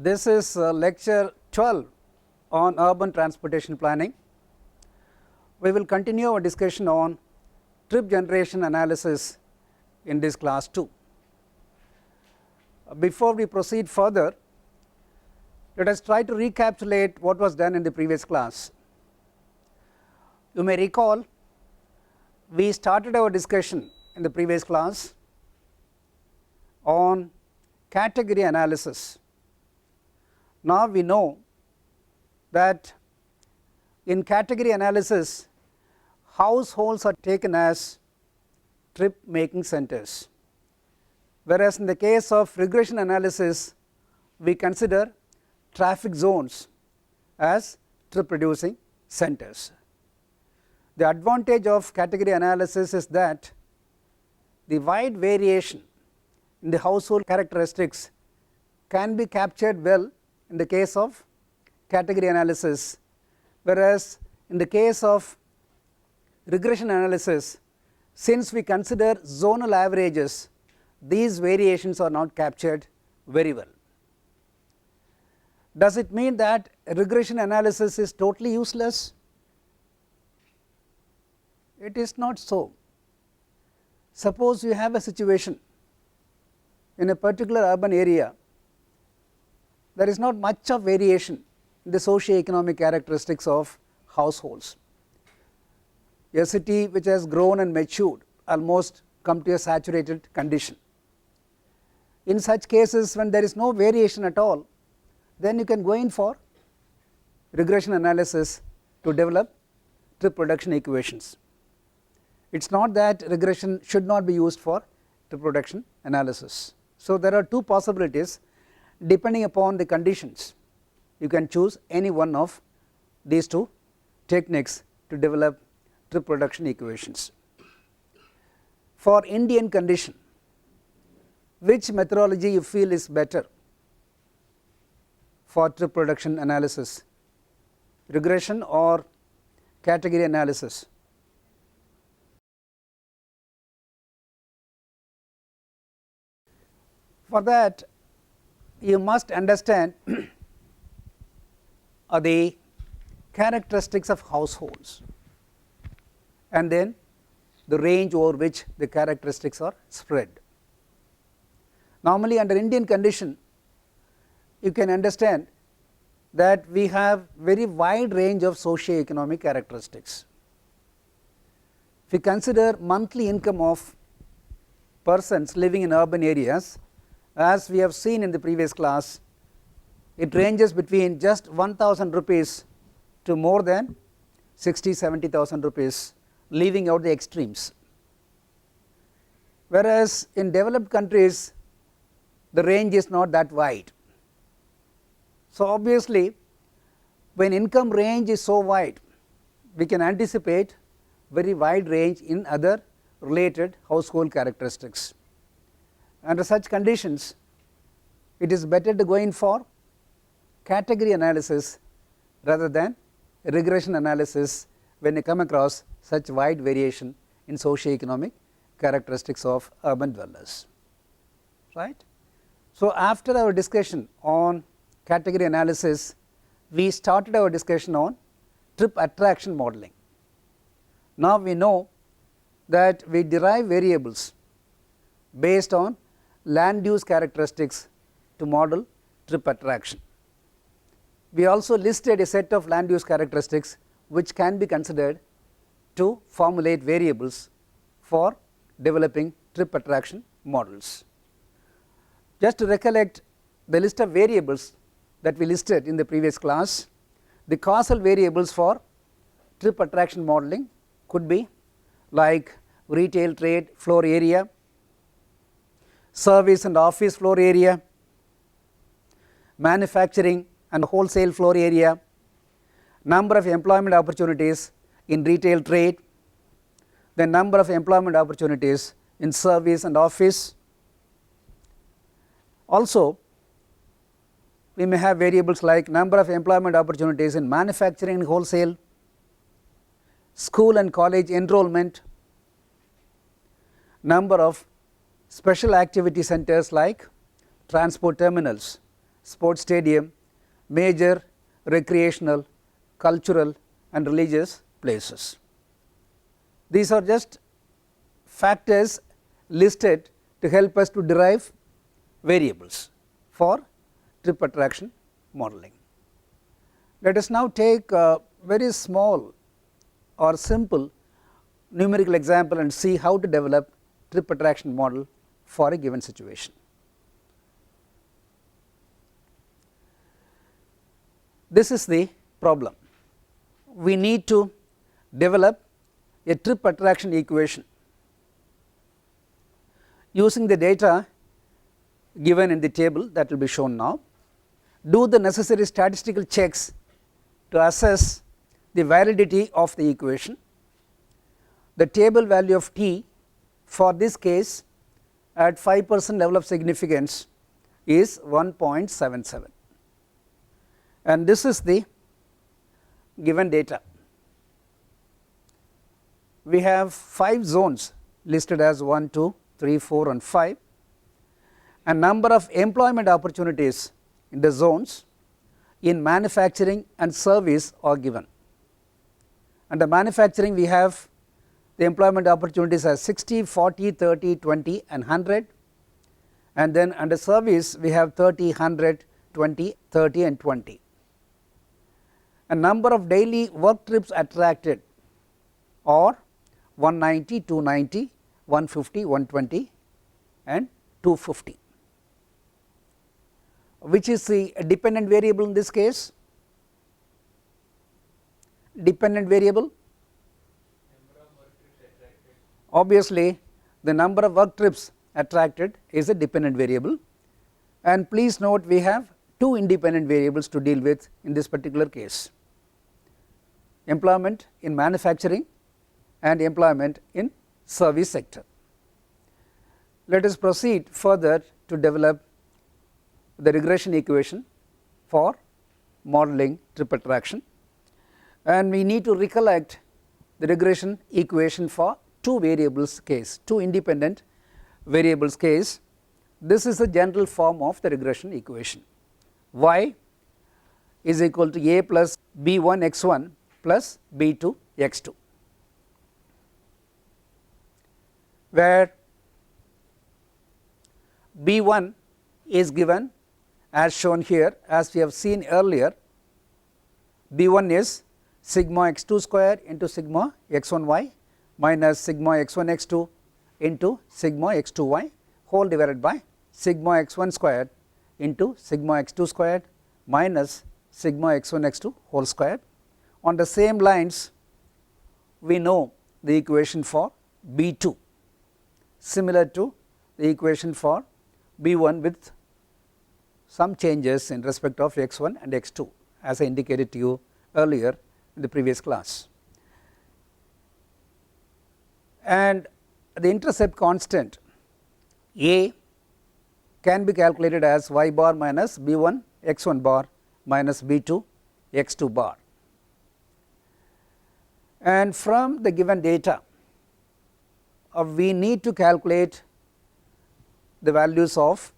This is lecture 12 on urban transportation planning. We will continue our discussion on trip generation analysis in this class too. Before we proceed further, let us try to recapitulate what was done in the previous class. You may recall we started our discussion in the previous class on category analysis. Now we know that in category analysis households are taken as trip making centers, whereas in the case of regression analysis we consider traffic zones as trip producing centers. The advantage of category analysis is that the wide variation in the household characteristics can be captured well in the case of category analysis, whereas in the case of regression analysis, since we consider zonal averages, these variations are not captured very well. Does it mean that regression analysis is totally useless? It is not so. Suppose you have a situation in a particular urban area, there is not much of variation in the socio-economic characteristics of households. A city which has grown and matured almost come to a saturated condition. In such cases, when there is no variation at all, then you can go in for regression analysis to develop trip production equations. It is not that regression should not be used for trip production analysis. So there are two possibilities. Depending upon the conditions, you can choose any one of these two techniques to develop trip production equations. For Indian condition, which methodology you feel is better for trip production analysis, regression or category analysis? For that you must understand the characteristics of households and then the range over which the characteristics are spread. Normally under Indian condition you can understand that we have very wide range of socio-economic characteristics. If we consider monthly income of persons living in urban areas, as we have seen in the previous class, it ranges between just 1,000 rupees to more than 60,000-70,000 rupees, leaving out the extremes. Whereas in developed countries the range is not that wide. So obviously when income range is so wide, we can anticipate very wide range in other related household characteristics. Under such conditions it is better to go in for category analysis rather than regression analysis when you come across such wide variation in socio-economic characteristics of urban dwellers, right. So after our discussion on category analysis, we started our discussion on trip attraction modeling. Now we know that we derive variables based on land use characteristics to model trip attraction. We also listed a set of land use characteristics which can be considered to formulate variables for developing trip attraction models. Just to recollect the list of variables that we listed in the previous class, the causal variables for trip attraction modeling could be like retail trade floor area, service and office floor area, manufacturing and wholesale floor area, number of employment opportunities in retail trade, the number of employment opportunities in service and office. Also we may have variables like number of employment opportunities in manufacturing and wholesale, school and college enrollment, number of special activity centers like transport terminals, sports stadium, major recreational, cultural and religious places. These are just factors listed to help us to derive variables for trip attraction modeling. Let us now take a very small or simple numerical example and see how to develop trip attraction model for a given situation. This is the problem. We need to develop a trip attraction equation using the data given in the table that will be shown now. Do the necessary statistical checks to assess the validity of the equation. The table value of t for this case at 5% level of significance is 1.77, and this is the given data. We have 5 zones listed as 1, 2, 3, 4 and 5, and number of employment opportunities in the zones in manufacturing and service are given. Under manufacturing we have the employment opportunities as 60, 40, 30, 20 and 100, and then under service we have 30, 100, 20, 30 and 20. A number of daily work trips attracted are 190, 290, 150, 120 and 250. Which is the dependent variable in this case? Dependent variable? Obviously the number of work trips attracted is a dependent variable, and please note we have 2 independent variables to deal with in this particular case: employment in manufacturing and employment in service sector. Let us proceed further to develop the regression equation for modeling trip attraction, and we need to recollect the regression equation for 2 variables case, 2 independent variables case. This is the general form of the regression equation: y is equal to a plus b1 x1 plus b2 x2, where b1 is given as shown here. As we have seen earlier, b1 is sigma x2 square into sigma x1y minus sigma x1 x2 into sigma x2y whole divided by sigma x1 squared into sigma x2 squared minus sigma x1 x2 whole squared. On the same lines we know the equation for b2 similar to the equation for b1 with some changes in respect of x1 and x2 as I indicated to you earlier in the previous class. And the intercept constant a can be calculated as y bar minus b1 x1 bar minus b2 x2 bar, and from the given data we need to calculate the values of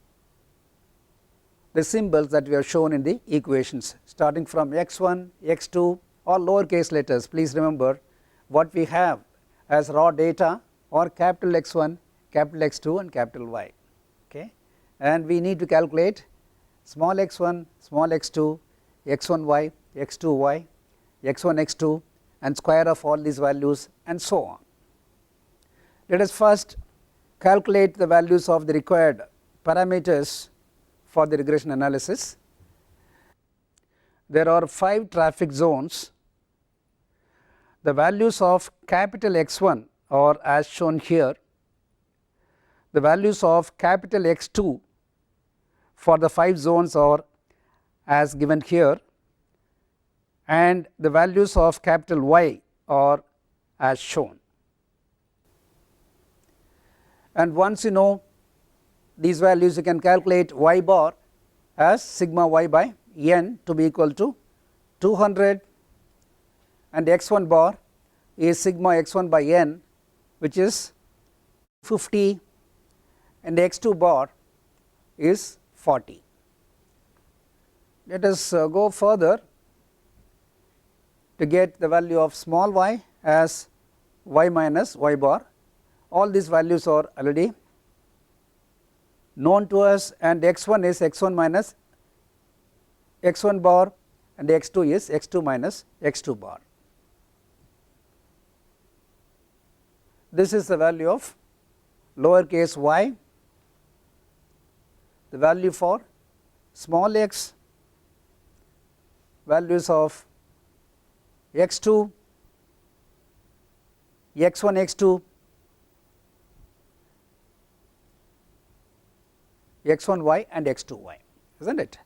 the symbols that we have shown in the equations starting from x1, x2 or lowercase letters. Please remember what we have as raw data or capital X1, capital X2 and capital Y, okay, and we need to calculate small x1, small x2, x1y, x2y, x1, x2 and square of all these values and so on. Let us first calculate the values of the required parameters for the regression analysis. There are 5 traffic zones. The values of capital X1 are as shown here. The values of capital X2 for the 5 zones are as given here, and the values of capital Y are as shown. And once you know these values, you can calculate y bar as sigma y by n to be equal to 200, and x1 bar is sigma x1 by n which is 50, and x2 bar is 40. let us go further to get the value of small y as y minus y bar. All these values are already known to us, and x1 is x1 minus x1 bar and x2 is x2 minus x2 bar. This is the value of lowercase y, the value for small x, values of x2, x1, x2, x1y and x2y, isn't it?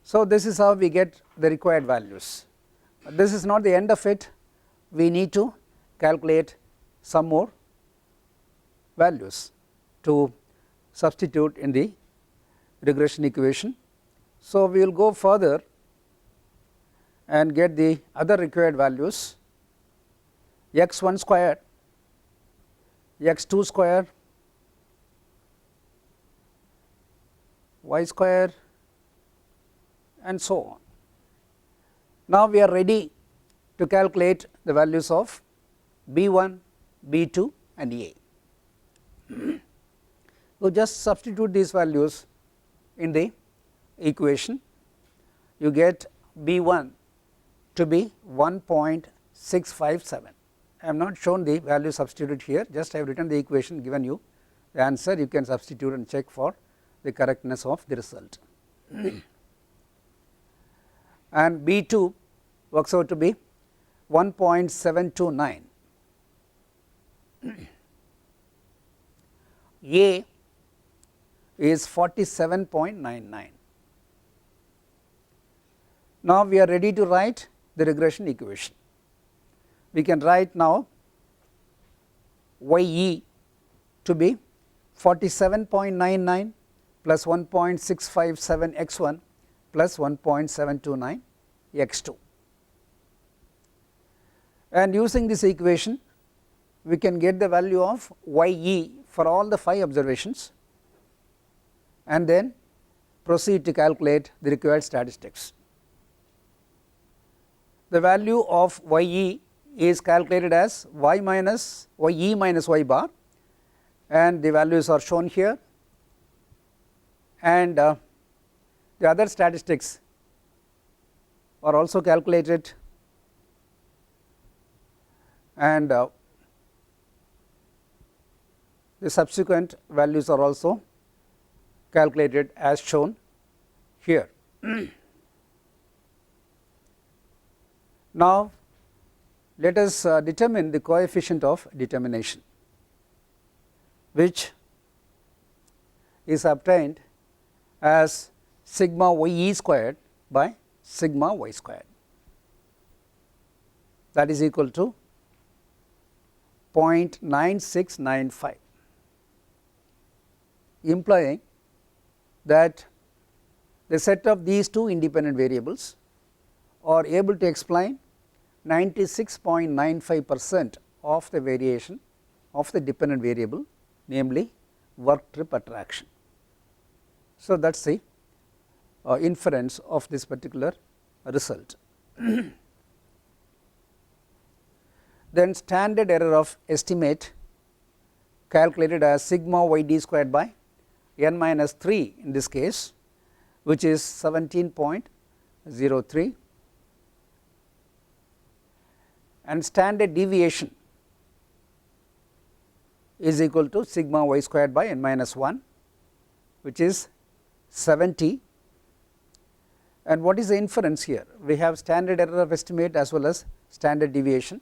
So this is how we get the required values. This is not the end of it, we need to calculate some more values to substitute in the regression equation. So we will go further and get the other required values, x1 square, x2 square, y square and so on. Now we are ready to calculate the values of b1, b2 and a. So just substitute these values in the equation. You get b1 to be 1.657. I have not shown the value substituted here, just I have written the equation, given you the answer. You can substitute and check for the correctness of the result. And b2 works out to be 1.729. A is 47.99. Now we are ready to write the regression equation. We can write now ye to be 47.99 plus 1.657 x1 plus 1.729 x2, and using this equation we can get the value of ye for all the 5 observations and then proceed to calculate the required statistics. The value of ye is calculated as ye minus y bar, and the values are shown here, and the other statistics are also calculated, and the subsequent values are also calculated as shown here. Now let us determine the coefficient of determination, which is obtained as sigma ye squared by sigma y squared, that is equal to 0.9695, implying that the set of these two independent variables are able to explain 96.95% of the variation of the dependent variable, namely work trip attraction. So that is the inference of this particular result. Then standard error of estimate calculated as sigma yd squared by n minus 3 in this case, which is 17.03, and standard deviation is equal to sigma y squared by n minus 1, which is 70. And what is the inference here? We have standard error of estimate as well as standard deviation.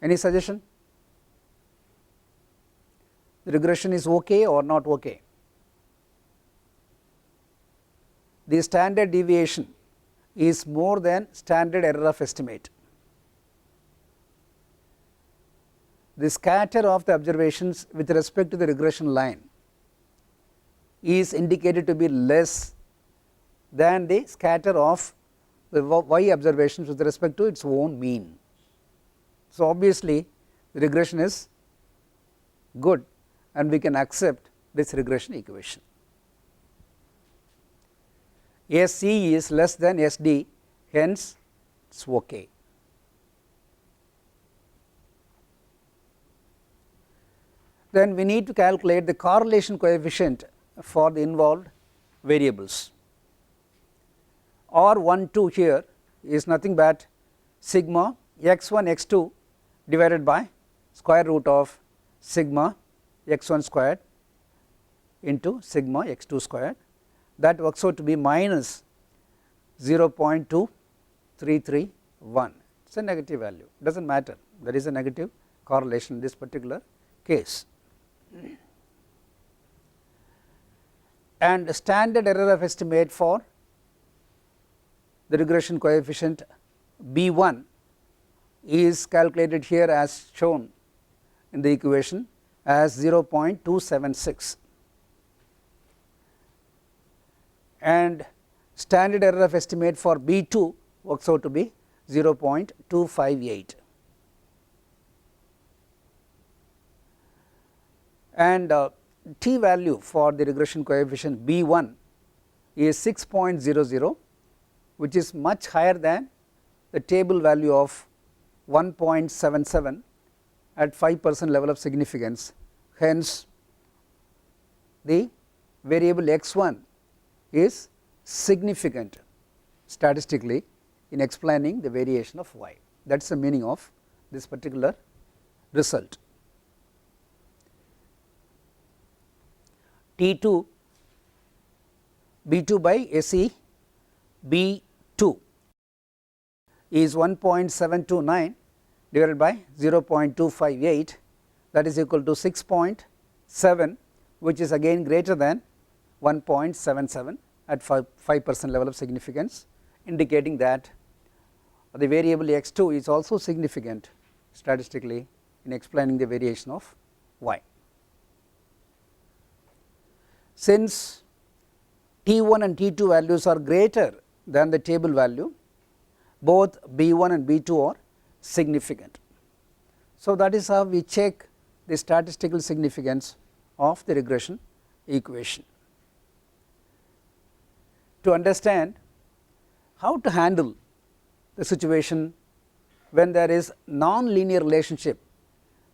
Any suggestion? The regression is okay or not okay? The standard deviation is more than standard error of estimate. The scatter of the observations with respect to the regression line is indicated to be less than the scatter of the y observations with respect to its own mean. So obviously the regression is good and we can accept this regression equation. SE is less than SD, hence it is okay. Then we need to calculate the correlation coefficient for the involved variables. R12 here is nothing but sigma x1 x2 divided by square root of sigma x1 squared into sigma x2 squared, that works out to be minus 0.2331. It is a negative value, does not matter, there is a negative correlation in this particular case. And standard error of estimate for the regression coefficient B1 is calculated here as shown in the equation as 0.276, and standard error of estimate for B2 works out to be 0.258. And t value for the regression coefficient B1 is 6.00, which is much higher than the table value of 1.77 at 5% level of significance. Hence, the variable x1 is significant statistically in explaining the variation of y. That is the meaning of this particular result. T2 B2 by SE B2 is 1.729 divided by 0.258, that is equal to 6.7, which is again greater than 1.77 at 5% level of significance, indicating that the variable x2 is also significant statistically in explaining the variation of y. Since T1 and T2 values are greater than the table value, both B1 and B2 are significant. So, that is how we check the statistical significance of the regression equation. To understand how to handle the situation when there is non-linear relationship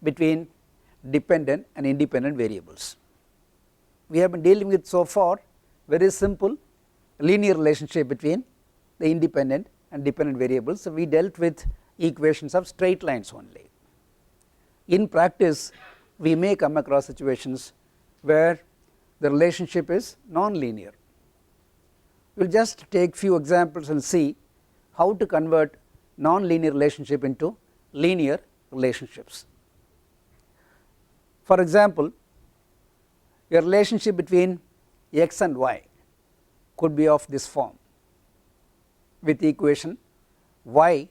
between dependent and independent variables. We have been dealing with so far very simple linear relationship between the independent and dependent variables. So, we dealt with equations of straight lines only. In practice, we may come across situations where the relationship is non-linear. We will just take few examples and see how to convert non-linear relationship into linear relationships. For example, a relationship between x and y could be of this form, with the equation y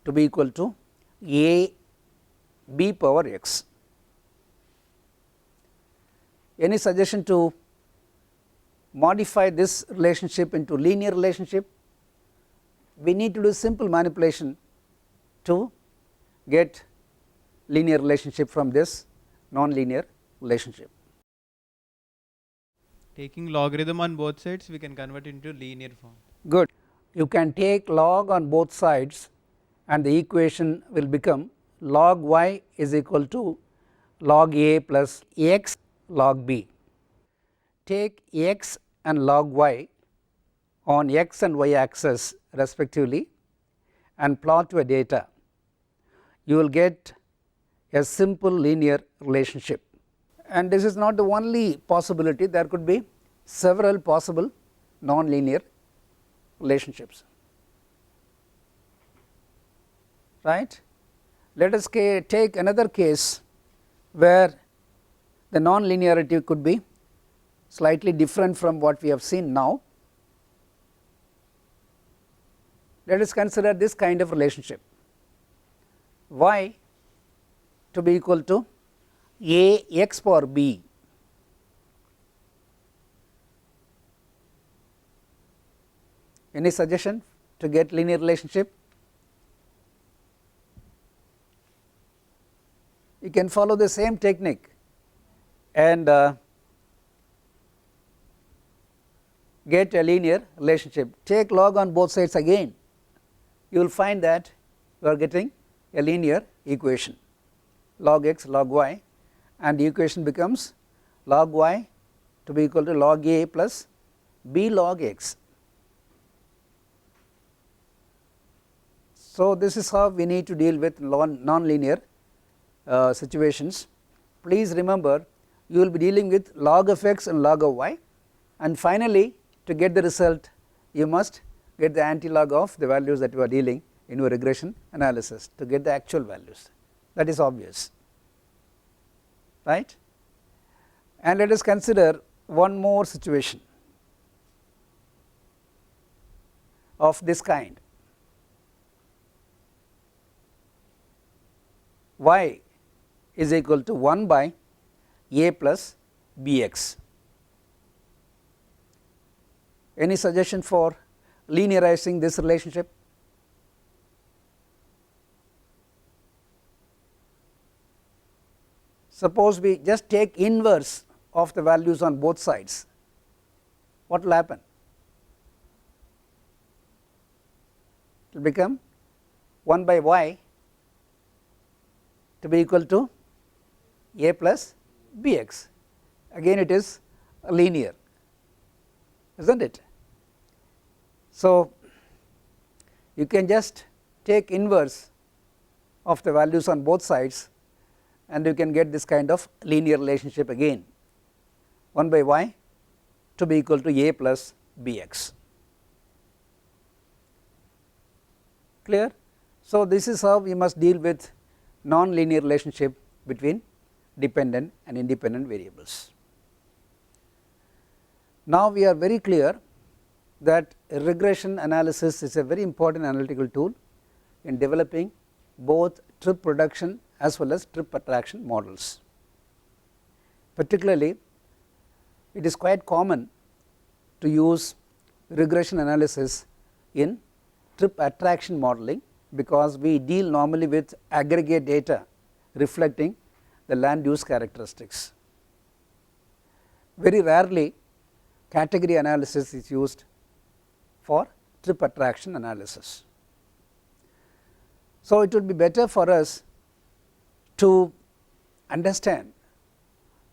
to be equal to a b power x. Any suggestion to modify this relationship into linear relationship? We need to do simple manipulation to get linear relationship from this non-linear relationship. Taking logarithm on both sides, we can convert into linear form. Good. You can take log on both sides and the equation will become log y is equal to log a plus x log b. Take x and log y on x and y axis respectively and plot your data. You will get a simple linear relationship. And this is not the only possibility, there could be several possible non-linear relationships, right. Let us take another case where the non-linearity could be slightly different from what we have seen now. Let us consider this kind of relationship, y to be equal to a x power b Any suggestion to get linear relationship? You can follow the same technique and get a linear relationship. Take log on both sides again, you will find that you are getting a linear equation, log x log y, and the equation becomes log y to be equal to log a plus b log x. So this is how we need to deal with non-linear situations. Please remember, you will be dealing with log of x and log of y, and finally to get the result you must get the anti-log of the values that you are dealing in your regression analysis to get the actual values. That is obvious, right? And let us consider one more situation of this kind. Y is equal to 1 by a plus bx. Any suggestion for linearizing this relationship? Suppose we just take inverse of the values on both sides, what will happen? It will become 1 by y to be equal to a plus bx. Again it is linear, isn't it? So you can just take inverse of the values on both sides and you can get this kind of linear relationship again, 1 by y to be equal to a plus bx. Clear? So this is how we must deal with non-linear relationship between dependent and independent variables. Now we are very clear that regression analysis is a very important analytical tool in developing both trip production as well as trip attraction models. Particularly, it is quite common to use regression analysis in trip attraction modeling because we deal normally with aggregate data reflecting the land use characteristics. Very rarely category analysis is used for trip attraction analysis. So it would be better for us to understand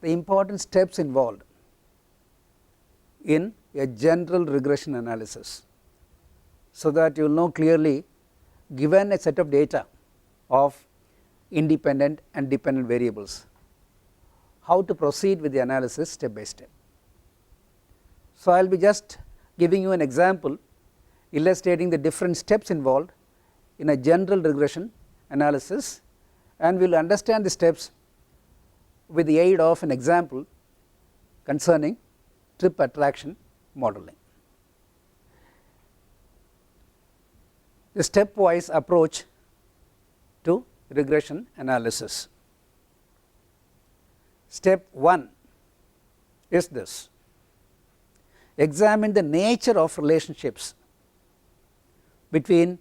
the important steps involved in a general regression analysis, so that you will know clearly, given a set of data of independent and dependent variables, how to proceed with the analysis step by step. So I will be just giving you an example illustrating the different steps involved in a general regression analysis, and we will understand the steps with the aid of an example concerning trip attraction modeling. The stepwise approach to regression analysis. Step 1 is this: examine the nature of relationships between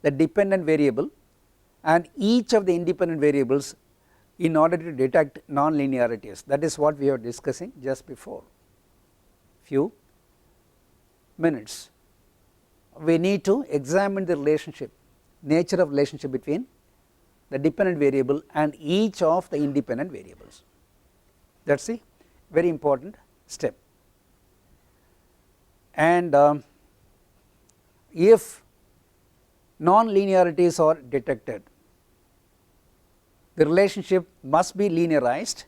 the dependent variable and each of the independent variables in order to detect nonlinearities. That is what we were discussing just before few minutes. We need to examine the relationship, nature of relationship between the dependent variable and each of the independent variables. That is a very important step. And if nonlinearities are detected, the relationship must be linearized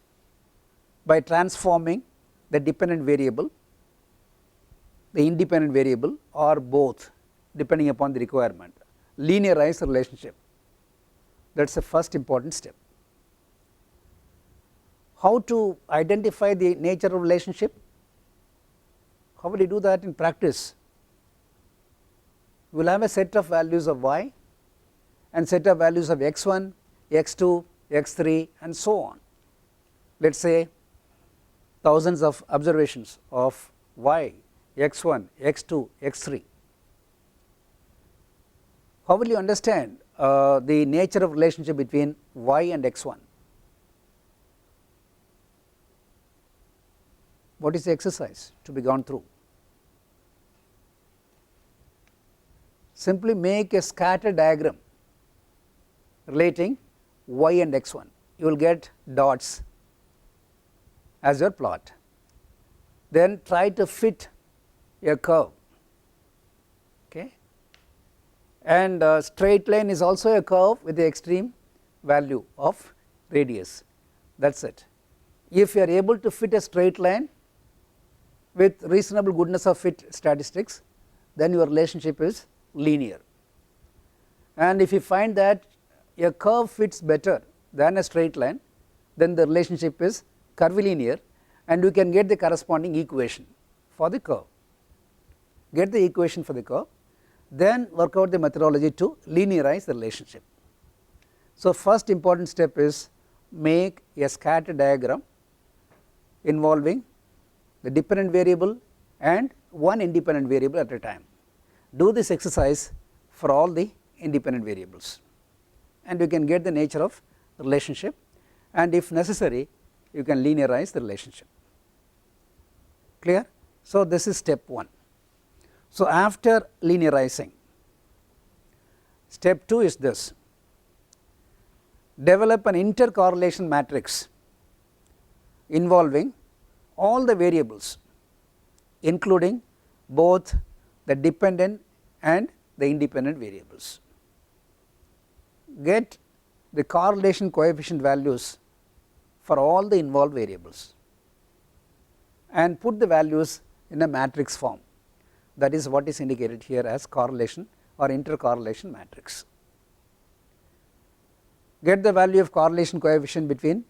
by transforming the dependent variable, the independent variable, or both depending upon the requirement. Linearize the relationship, that is the first important step. How to identify the nature of relationship? How will you do that in practice? We will have a set of values of y and set of values of x1, x2, x3 and so on. Let us say thousands of observations of y, x1, x2, x3. How will you understand the nature of relationship between y and x1? What is the exercise to be gone through? simply make a scatter diagram relating y and x1, you will get dots as your plot. Then try to fit a curve, okay, and straight line is also a curve with the extreme value of radius, that is it. If you are able to fit a straight line with reasonable goodness of fit statistics, then your relationship is linear. And if you find that a curve fits better than a straight line, then the relationship is curvilinear, and you can get the corresponding equation for the curve. Get the equation for the curve, then work out the methodology to linearize the relationship. So, first important step is make a scatter diagram involving the dependent variable and one independent variable at a time. Do this exercise for all the independent variables, and you can get the nature of relationship, and if necessary you can linearize the relationship. Clear? So, this is step 1. So, after linearizing, step 2 is this: develop an intercorrelation matrix involving all the variables, including both the dependent and the independent variables. Get the correlation coefficient values for all the involved variables and put the values in a matrix form, that is what is indicated here as correlation or intercorrelation matrix. Get the value of correlation coefficient between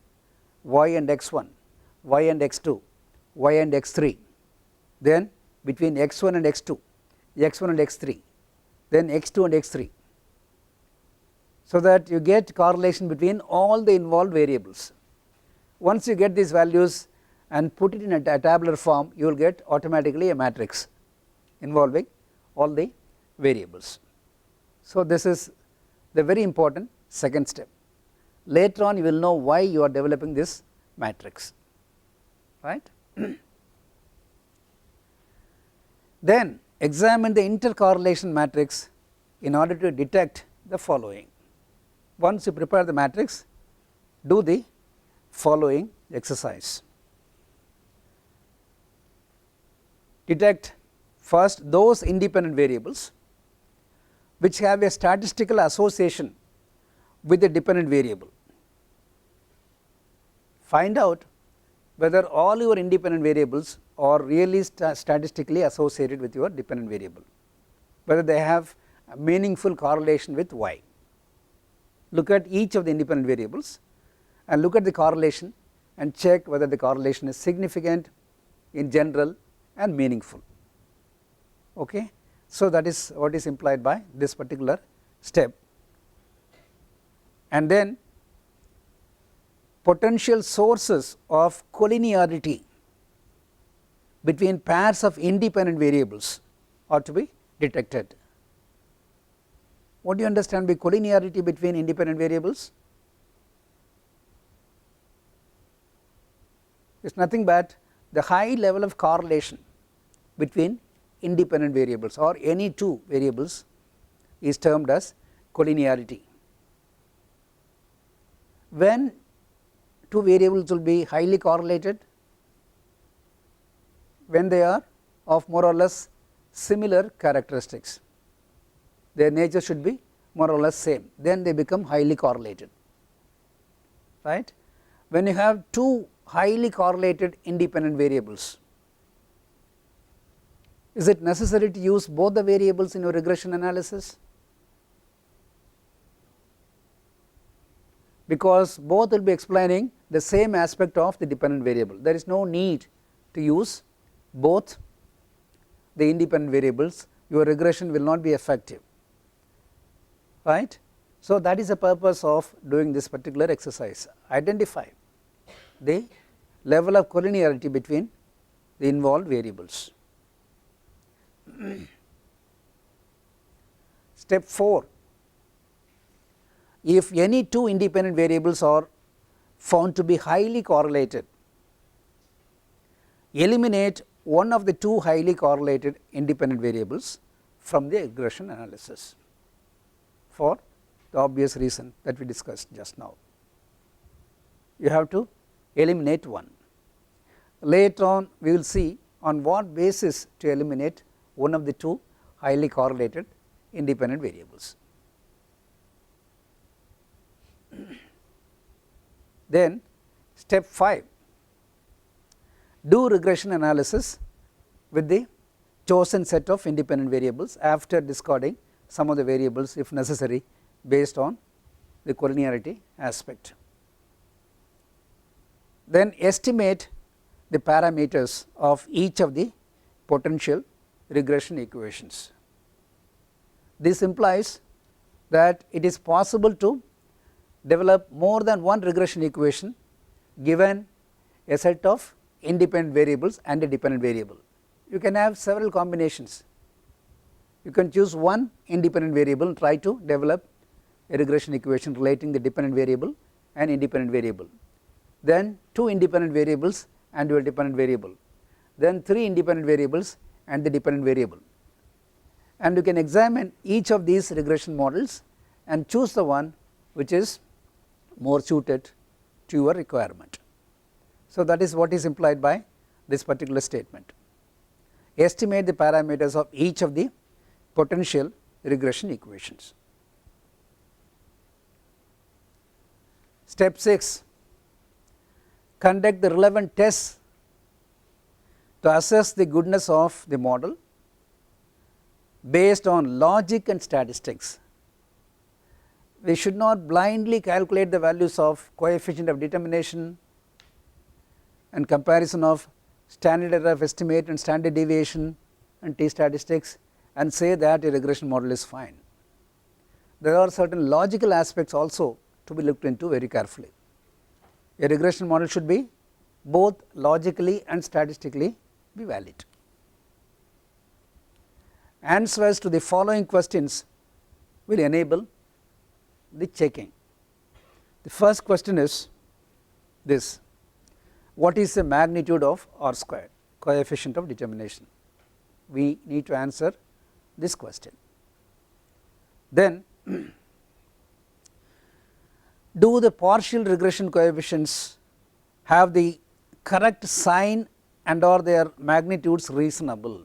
y and x1, y and x2, y and x3, then between x1 and x2, x1 and x3, then x2 and x3, so that you get correlation between all the involved variables. Once you get these values and put it in a tabular form, you will get automatically a matrix involving all the variables. So, this is the very important second step. Later on you will know why you are developing this matrix, right. Then examine the intercorrelation matrix in order to detect the following. Once you prepare the matrix, do the following exercise. Detect first those independent variables which have a statistical association with the dependent variable. Find out whether all your independent variables are really statistically associated with your dependent variable, whether they have a meaningful correlation with y. Look at each of the independent variables and look at the correlation and check whether the correlation is significant, in general, and meaningful. Okay. So, that is what is implied by this particular step. And then potential sources of collinearity between pairs of independent variables are to be detected. What do you understand by collinearity between independent variables? It is nothing but the high level of correlation between independent variables or any two variables is termed as collinearity. When two variables will be highly correlated? When they are of more or less similar characteristics, their nature should be more or less same, then they become highly correlated, right. When you have two highly correlated independent variables, is it necessary to use both the variables in your regression analysis? Because both will be explaining the same aspect of the dependent variable. There is no need to use both the independent variables, your regression will not be effective, right. So, that is the purpose of doing this particular exercise. Identify the level of collinearity between the involved variables. Step 4, if any two independent variables are found to be highly correlated, eliminate one of the two highly correlated independent variables from the regression analysis for the obvious reason that we discussed just now. You have to eliminate one. Later on we will see on what basis to eliminate one of the two highly correlated independent variables. Then step 5, do regression analysis with the chosen set of independent variables after discarding some of the variables if necessary based on the collinearity aspect. Then estimate the parameters of each of the potential regression equations. This implies that it is possible to develop more than one regression equation given a set of independent variables and a dependent variable. You can have several combinations. You can choose one independent variable and try to develop a regression equation relating the dependent variable and independent variable, then two independent variables and your dependent variable, then three independent variables and the dependent variable, and you can examine each of these regression models and choose the one which is more suited to your requirement. So that is what is implied by this particular statement. Estimate the parameters of each of the potential regression equations. Step 6, conduct the relevant tests to assess the goodness of the model based on logic and statistics. We should not blindly calculate the values of coefficient of determination and comparison of standard error of estimate and standard deviation and t statistics and say that a regression model is fine. There are certain logical aspects also to be looked into very carefully. A regression model should be both logically and statistically be valid. Answers to the following questions will enable the checking. The first question is this: what is the magnitude of R squared, coefficient of determination? We need to answer this question. Then do the partial regression coefficients have the correct sign and are their magnitudes reasonable?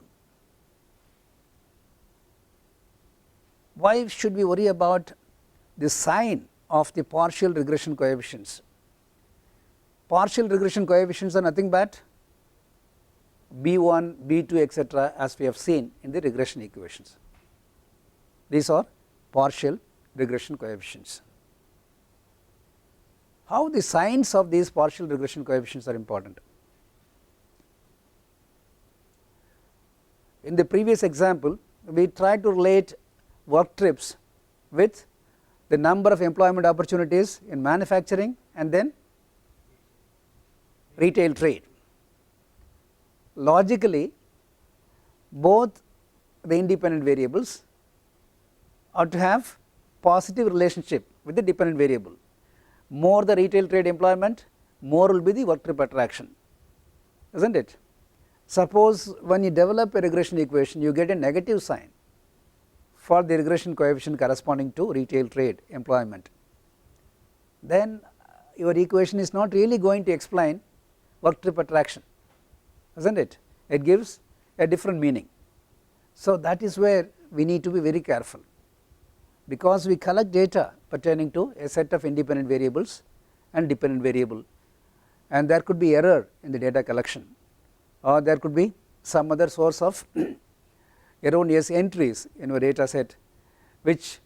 Why should we worry about the sign of the partial regression coefficients? Partial regression coefficients are nothing but B1, B2 etc. as we have seen in the regression equations. These are partial regression coefficients. How the signs of these partial regression coefficients are important? In the previous example, we tried to relate work trips with the number of employment opportunities in manufacturing and then retail trade. Logically, both the independent variables are to have positive relationship with the dependent variable. More the retail trade employment, more will be the work trip attraction, isn't it? Suppose when you develop a regression equation, you get a negative sign for the regression coefficient corresponding to retail trade employment, then your equation is not really going to explain work trip attraction, isn't it? It gives a different meaning. So that is where we need to be very careful, because we collect data pertaining to a set of independent variables and dependent variable, and there could be error in the data collection, or there could be some other source of erroneous entries in your data set which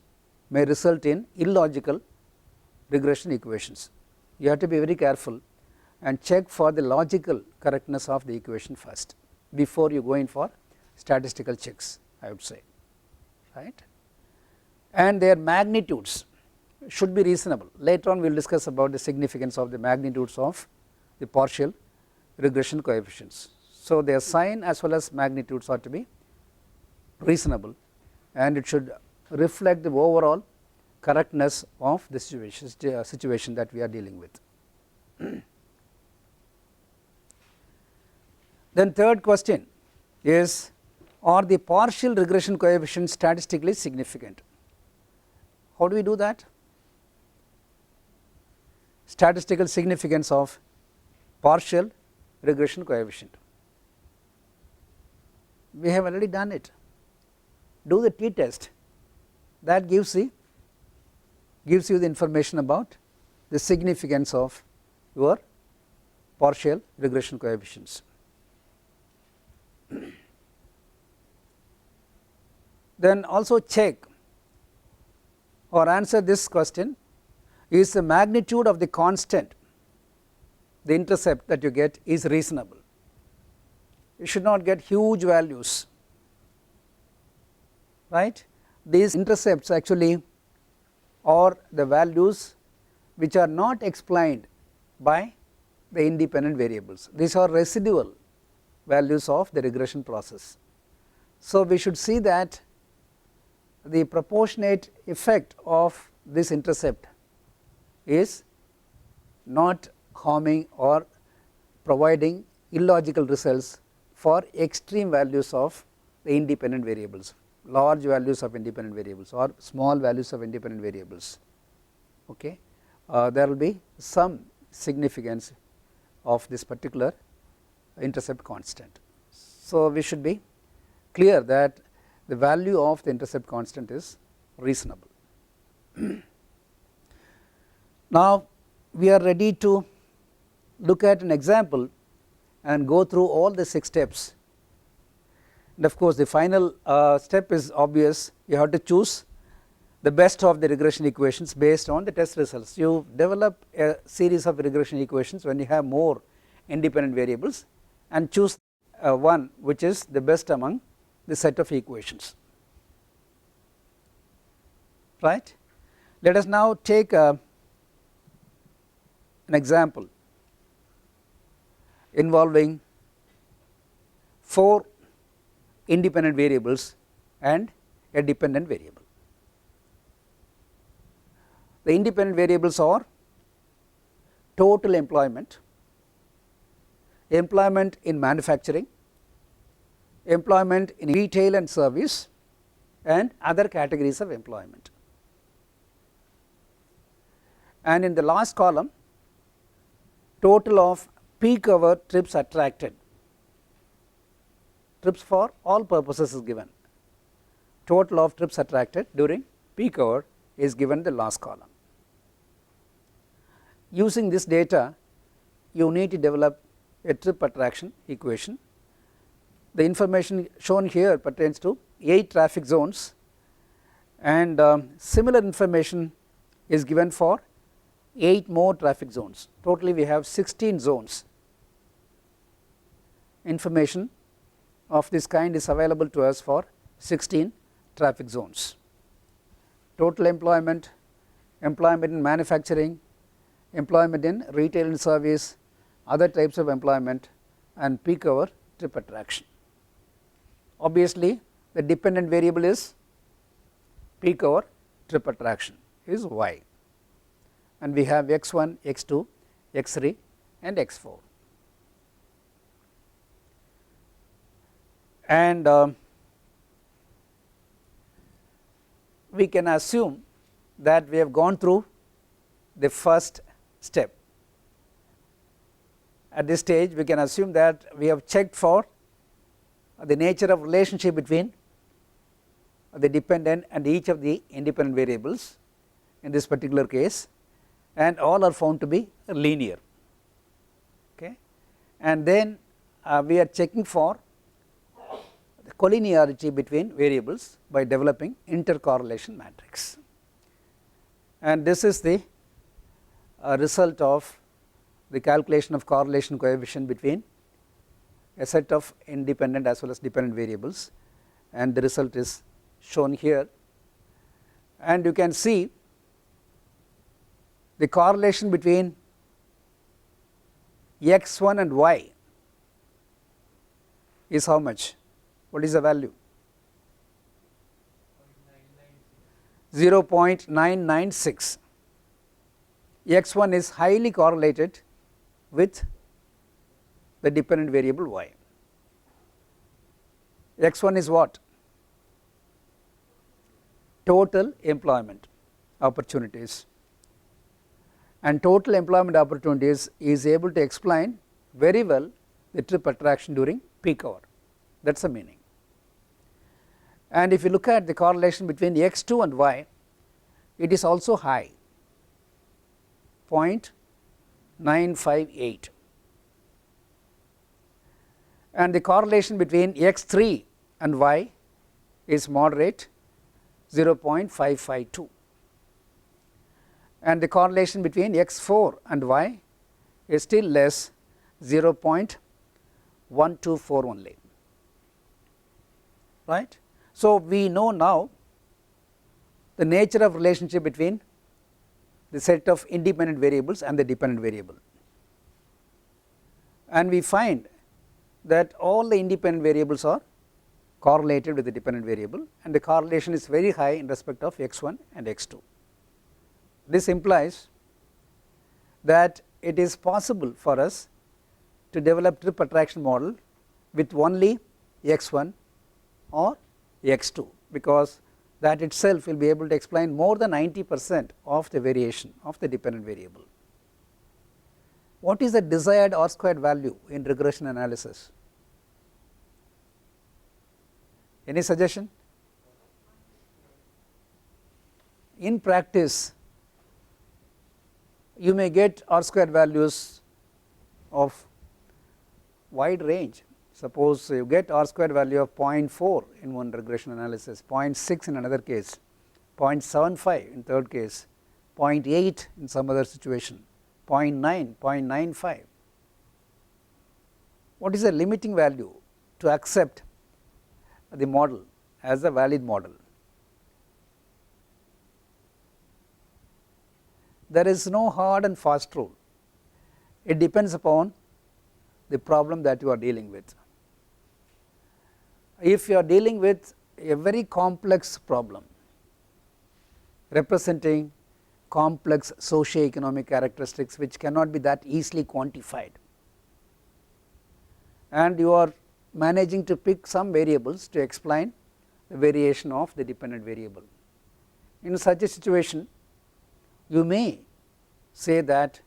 may result in illogical regression equations. You have to be very careful and check for the logical correctness of the equation first before you go in for statistical checks, I would say, right? And their magnitudes should be reasonable. Later on we will discuss about the significance of the magnitudes of the partial regression coefficients. So their sign as well as magnitudes are to be reasonable, and it should reflect the overall correctness of the situation that we are dealing with. Then third question is, or the partial regression coefficient statistically significant. How do we do that? Statistical significance of partial regression coefficient. We have already done it. Do the t-test, that gives you the information about the significance of your partial regression coefficients. Then also check or answer this question: is the magnitude of the constant, the intercept that you get, is reasonable? You should not get huge values, right? These intercepts actually are the values which are not explained by the independent variables. These are residual values of the regression process. So we should see that the proportionate effect of this intercept is not harming or providing illogical results for extreme values of the independent variables, large values of independent variables or small values of independent variables. Okay. There will be some significance of this particular intercept constant. So we should be clear that the value of the intercept constant is reasonable. Now we are ready to look at an example and go through all the 6 steps, and of course the final step is obvious. You have to choose the best of the regression equations based on the test results. You develop a series of regression equations when you have more independent variables and choose one which is the best among the set of equations, right. Let us now take an example involving 4 independent variables and a dependent variable. The independent variables are total employment, employment in manufacturing, employment in retail and service, and other categories of employment. And in the last column, total of peak hour trips attracted. Trips for all purposes is given. Total of trips attracted during peak hour is given in the last column. Using this data, you need to develop a trip attraction equation. The information shown here pertains to 8 traffic zones, and similar information is given for 8 more traffic zones. Totally we have 16 zones. Information of this kind is available to us for 16 traffic zones. Total employment, employment in manufacturing, employment in retail and service, other types of employment, and peak hour trip attraction. Obviously the dependent variable is peak hour trip attraction is y, and we have x1, x2, x3 and x4. And we can assume that we have gone through the first step. At this stage we can assume that we have checked for the nature of relationship between the dependent and each of the independent variables in this particular case, and all are found to be linear. Okay. And then we are checking for the collinearity between variables by developing intercorrelation matrix, and this is the result of the calculation of correlation coefficient between a set of independent as well as dependent variables, and the result is shown here. And you can see the correlation between x1 and y is how much? What is the value? 0.996. x1 is highly correlated with the dependent variable y. X1 is what? Total employment opportunities, and total employment opportunities is able to explain very well the trip attraction during peak hour, that is the meaning. And if you look at the correlation between X2 and Y, it is also high, 0.958, and the correlation between X3 and Y is moderate, 0.552, and the correlation between X4 and Y is still less, 0.124 only, right. So, we know now the nature of relationship between the set of independent variables and the dependent variable, and we find that all the independent variables are correlated with the dependent variable, and the correlation is very high in respect of X1 and X2. This implies that it is possible for us to develop trip attraction model with only X1 or X2, because that itself will be able to explain more than 90% of the variation of the dependent variable. What is the desired R squared value in regression analysis? Any suggestion? In practice, you may get R squared values of wide range. Suppose you get R squared value of 0.4 in one regression analysis, 0.6 in another case, 0.75 in third case, 0.8 in some other situation, 0.9, 0.95. What is the limiting value to accept the model as a valid model? There is no hard and fast rule. It depends upon the problem that you are dealing with. If you are dealing with a very complex problem representing complex socio-economic characteristics which cannot be that easily quantified, and you are managing to pick some variables to explain the variation of the dependent variable, in such a situation you may say that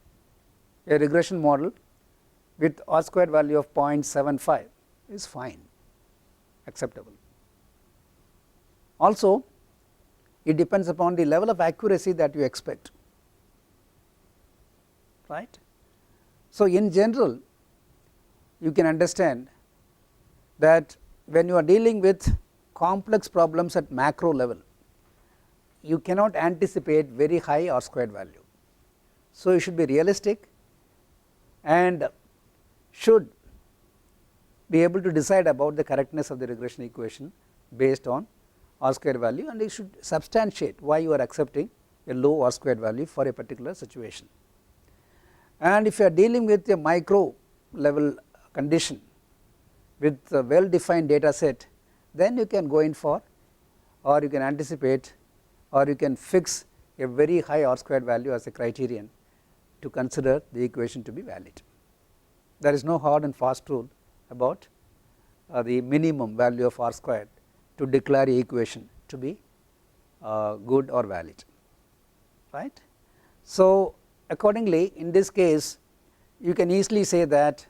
a regression model with R squared value of 0.75 is fine, acceptable. Also, it depends upon the level of accuracy that you expect, right. So, in general you can understand that when you are dealing with complex problems at macro level, you cannot anticipate very high R squared value. So, you should be realistic and should be able to decide about the correctness of the regression equation based on R squared value, and you should substantiate why you are accepting a low R squared value for a particular situation. And if you are dealing with a micro level condition with a well defined data set, then you can go in for, or you can anticipate, or you can fix a very high R squared value as a criterion to consider the equation to be valid. There is no hard and fast rule about the minimum value of R squared to declare a equation to be good or valid, right. So, accordingly in this case you can easily say that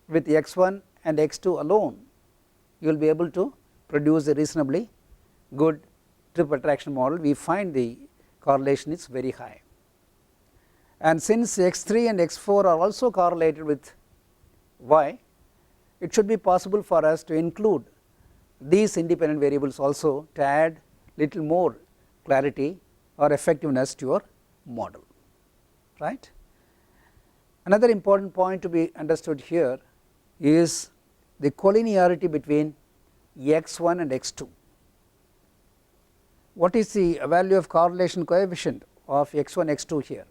with X1 and X2 alone you will be able to produce a reasonably good trip attraction model. We find the correlation is very high, and since X3 and X4 are also correlated with Y, it should be possible for us to include these independent variables also to add little more clarity or effectiveness to your model, right. Another important point to be understood here is the collinearity between X1 and X2. What is the value of correlation coefficient of X1 X2 here?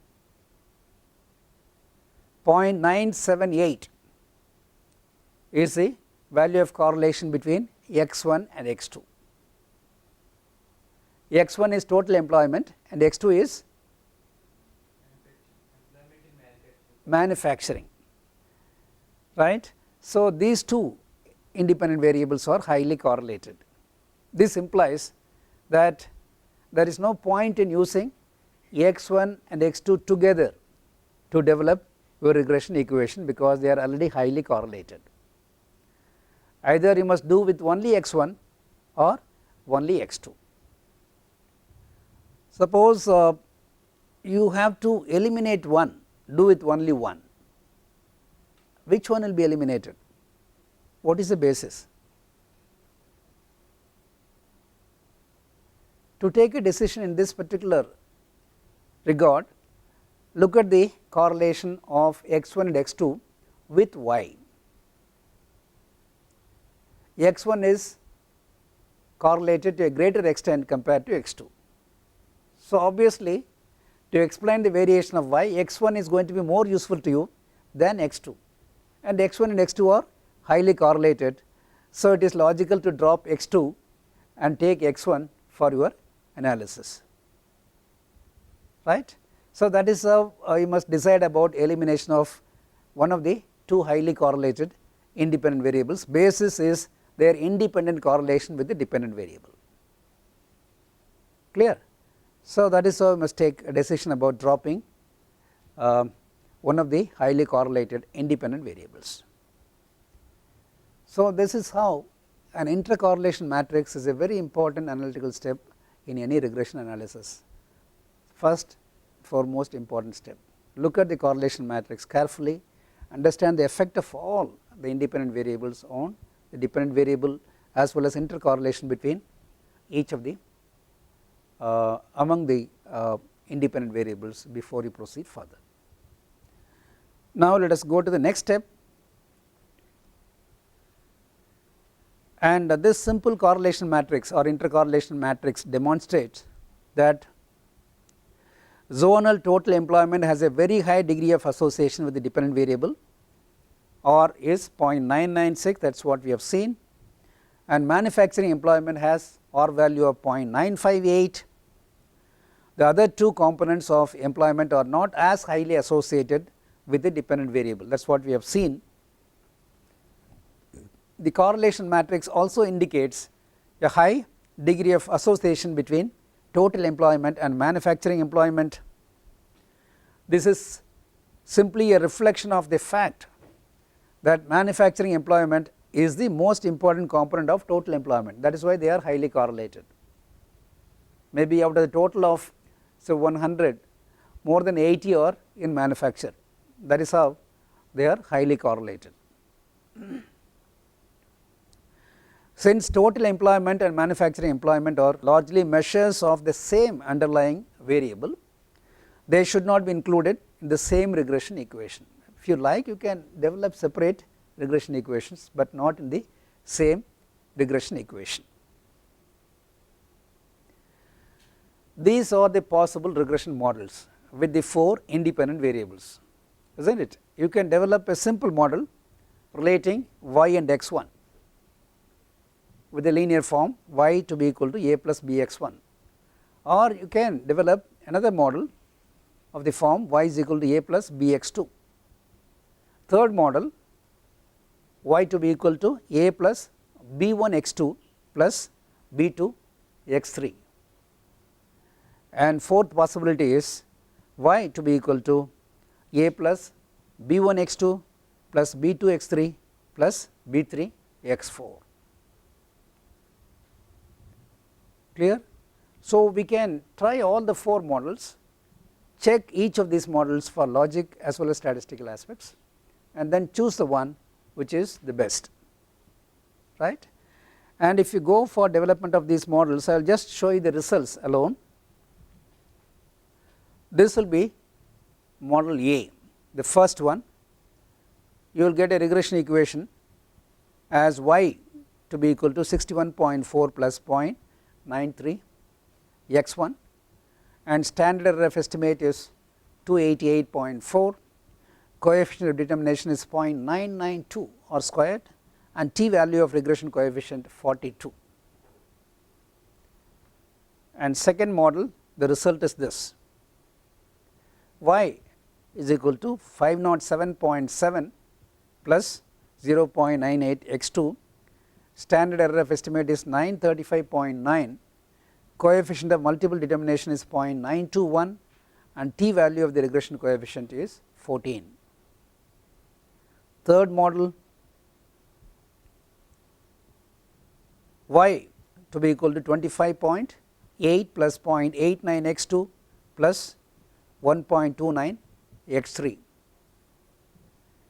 0.978 is the value of correlation between X1 and X2. X1 is total employment and X2 is manufacturing, right. So, these two independent variables are highly correlated. This implies that there is no point in using x1 and x2 together to develop your regression equation, because they are already highly correlated. Either you must do with only x1 or only x2. Suppose you have to eliminate one, do with only one. Which one will be eliminated? What is the basis? To take a decision in this particular regard, look at the correlation of x1 and x2 with y. x1 is correlated to a greater extent compared to x2. So obviously, to explain the variation of y, x1 is going to be more useful to you than x2, and x1 and x2 are highly correlated. So it is logical to drop x2 and take x1 for your analysis, right. So that is how you must decide about elimination of one of the two highly correlated independent variables. Basis is their independent correlation with the dependent variable. Clear? So that is how you must take a decision about dropping one of the highly correlated independent variables. So this is how an intercorrelation matrix is a very important analytical step in any regression analysis. First, foremost important step, look at the correlation matrix carefully, understand the effect of all the independent variables on the dependent variable, as well as intercorrelation between each of the among the independent variables before you proceed further. Now let us go to the next step, and this simple correlation matrix or intercorrelation matrix demonstrates that zonal total employment has a very high degree of association with the dependent variable, or is 0.996, that is what we have seen, and manufacturing employment has R value of 0.958. The other two components of employment are not as highly associated with the dependent variable, that is what we have seen. The correlation matrix also indicates a high degree of association between total employment and manufacturing employment. This is simply a reflection of the fact that manufacturing employment is the most important component of total employment, that is why they are highly correlated. Maybe out of the total of say 100, more than 80 are in manufacture, that is how they are highly correlated. Since total employment and manufacturing employment are largely measures of the same underlying variable, they should not be included in the same regression equation. If you like, you can develop separate regression equations, but not in the same regression equation. These are the possible regression models with the 4 independent variables, isn't it? You can develop a simple model relating y and x1 with a linear form, y to be equal to a plus bx1, or you can develop another model of the form y is equal to a plus bx2. Third model, y to be equal to a plus b1 x2 plus b2 x3, and fourth possibility is y to be equal to a plus b1 x2 plus b2 x3 plus b3 x4. Clear? So we can try all the 4 models, check each of these models for logic as well as statistical aspects, and then choose the one which is the best, right. And if you go for development of these models, I will just show you the results alone. This will be model A, the first one. You will get a regression equation as y to be equal to 61.4 plus 0.93 x1, and standard error of estimate is 288.4, coefficient of determination is 0.992 or squared, and t value of regression coefficient 42. And second model, the result is this: y is equal to 507.7 plus 0.98 x2, standard error of estimate is 935.9, coefficient of multiple determination is 0.921, and t value of the regression coefficient is 14. Third model, y to be equal to 25.8 plus 0.89 x2 plus 1.29 x3,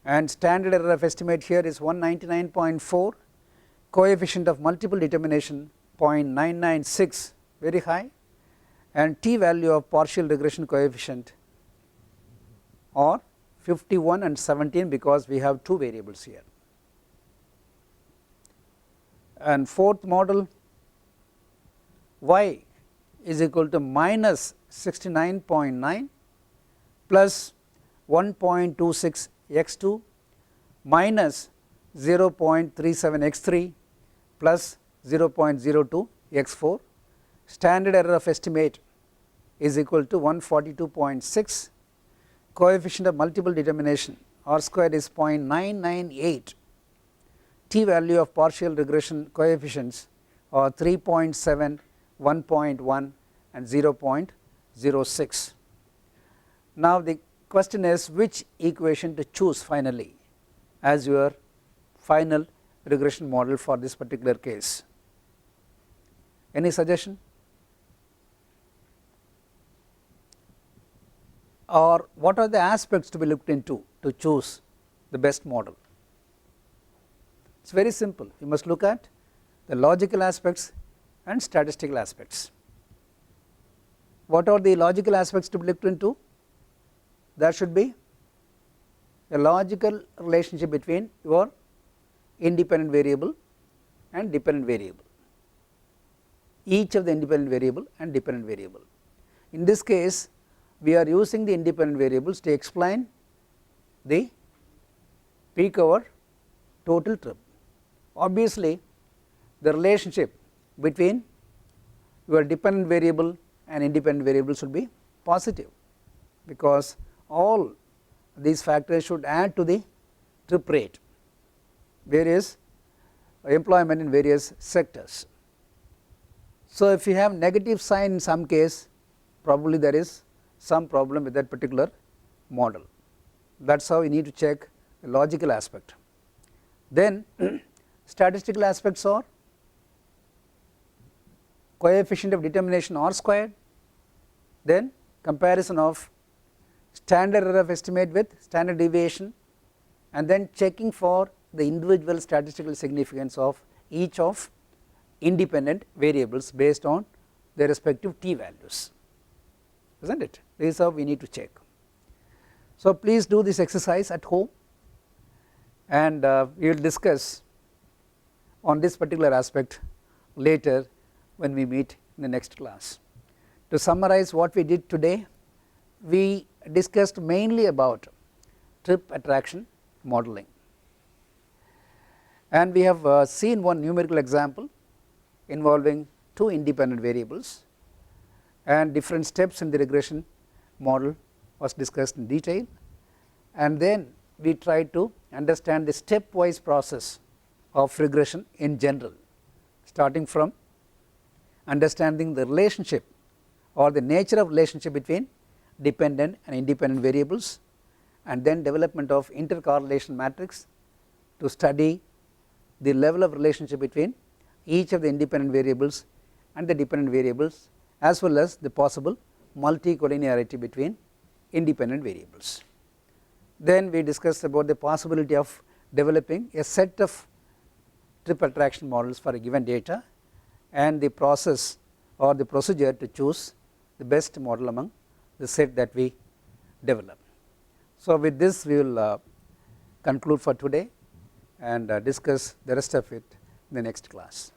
and standard error of estimate here is 199.4, coefficient of multiple determination 0.996, very high, and t value of partial regression coefficient are 51 and 17 because we have two variables here. And fourth model, y is equal to minus 69.9 plus 1.26 x2 minus 0.37 x3 plus 0.02 x4, standard error of estimate is equal to 142.6, coefficient of multiple determination r squared is 0.998, t value of partial regression coefficients are 3.7, 1.1 and 0.06. Now the question is which equation to choose finally as your final regression model for this particular case. Any suggestion? Or what are the aspects to be looked into to choose the best model? It is very simple. You must look at the logical aspects and statistical aspects. What are the logical aspects to be looked into? There should be a logical relationship between your independent variable and dependent variable, each of the independent variable and dependent variable. In this case we are using the independent variables to explain the peak over total trip. Obviously the relationship between your dependent variable and independent variable should be positive, because all these factors should add to the trip rate, various employment in various sectors. So if you have negative sign in some case, probably there is some problem with that particular model. That is how you need to check the logical aspect. Then statistical aspects are coefficient of determination r squared, then comparison of standard error of estimate with standard deviation, and then checking for the individual statistical significance of each of independent variables based on their respective t values, is not it? This is how we need to check. So please do this exercise at home, and we will discuss on this particular aspect later when we meet in the next class. To summarize what we did today, we discussed mainly about trip attraction modeling, and we have seen one numerical example involving two independent variables, and different steps in the regression model was discussed in detail, and then we tried to understand the stepwise process of regression in general, starting from understanding the relationship or the nature of relationship between dependent and independent variables, and then development of intercorrelation matrix to study the level of relationship between each of the independent variables and the dependent variables, as well as the possible multi-collinearity between independent variables. Then we discussed about the possibility of developing a set of trip attraction models for a given data, and the process or the procedure to choose the best model among the set that we develop. So with this we will conclude for today and discuss the rest of it in the next class.